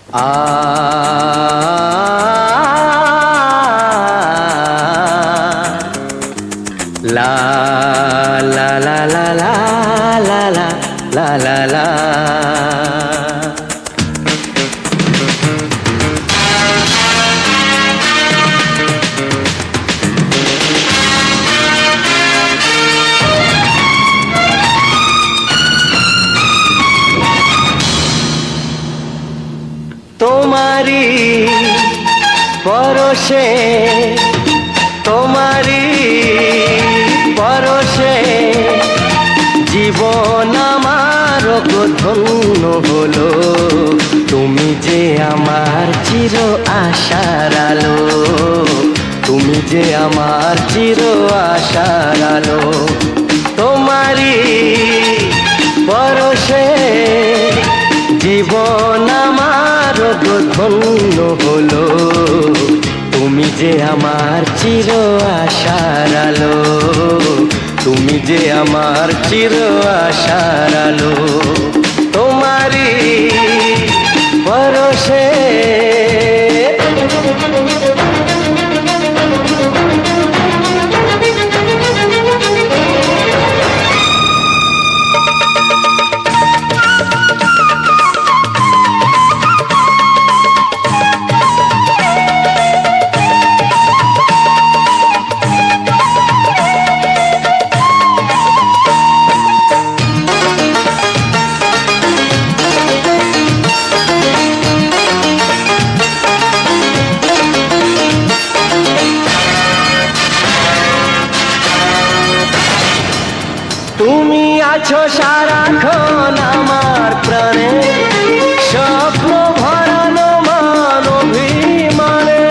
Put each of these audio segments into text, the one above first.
লা লা লা লা লা লা লা লা লা। তোমারি পরশে তোমারি পরশে জীবন আমার ধন্য হলো। তুমি যে আমার চির আশার আলো, তুমি যে আমার চির আশার আলো। তোমারি পরশে জীবন আমার ধন্য হলো। তুমি যে আমার চির আশার আলো, তুমি যে আমার চির আশার আলো। তোমারি পরশে তুমি আছো সারাক্ষণ আমার প্রাণে, স্বপ্ন ভরানো মান অভিমানে।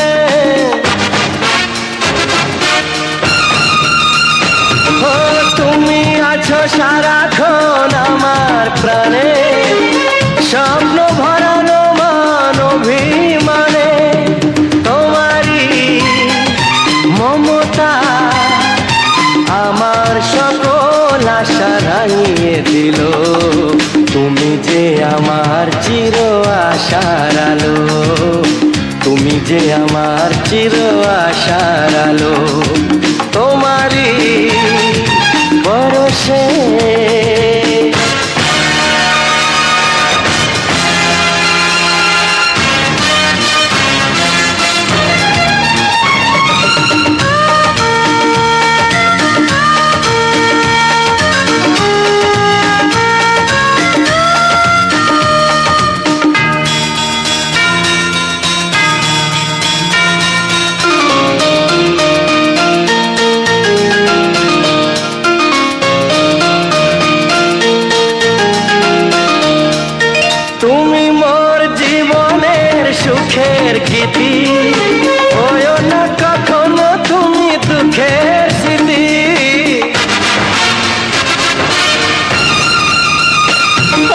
ও তুমি আছো সারাক্ষণ আমার প্রাণে, স্বপ্ন ভরানো মান অভিমানে। তোমারি মমতা আমার সকল আশা রাঙিয়ে দিল। তুমি যে আমার চির আশার আলো, তুমি যে আমার চির আশার আলো। তোমারি পরশে তুমি মোর জীবনের সুখের গীতি, হয়ো না কখনো তুমি দুঃখের স্মৃতি।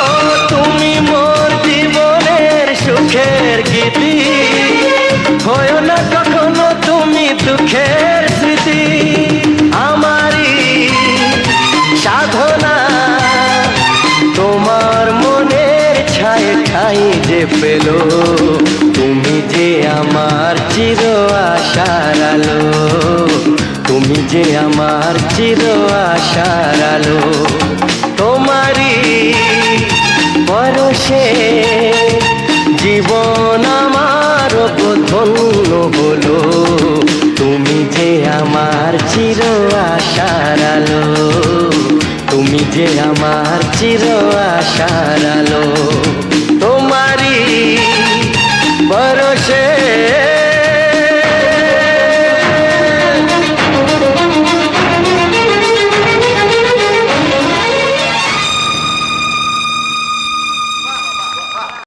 ও তুমি মোর জীবনের সুখের গীতি, হয়ো না কখনো তুমি দুঃখের স্মৃতি। আমারই সাধনা তোমার মনের ছায় ঠাই যে পেল। তুমি যে আমার চির আশার আলো, তুমি যে আমার চির আশার আলো। তোমারি পরশে জীবন আমার ধন্য হলো। তুমি যে আমার চির আশার আলো, তুমি যে আমার চির আশার আলো। তোমারি পরশে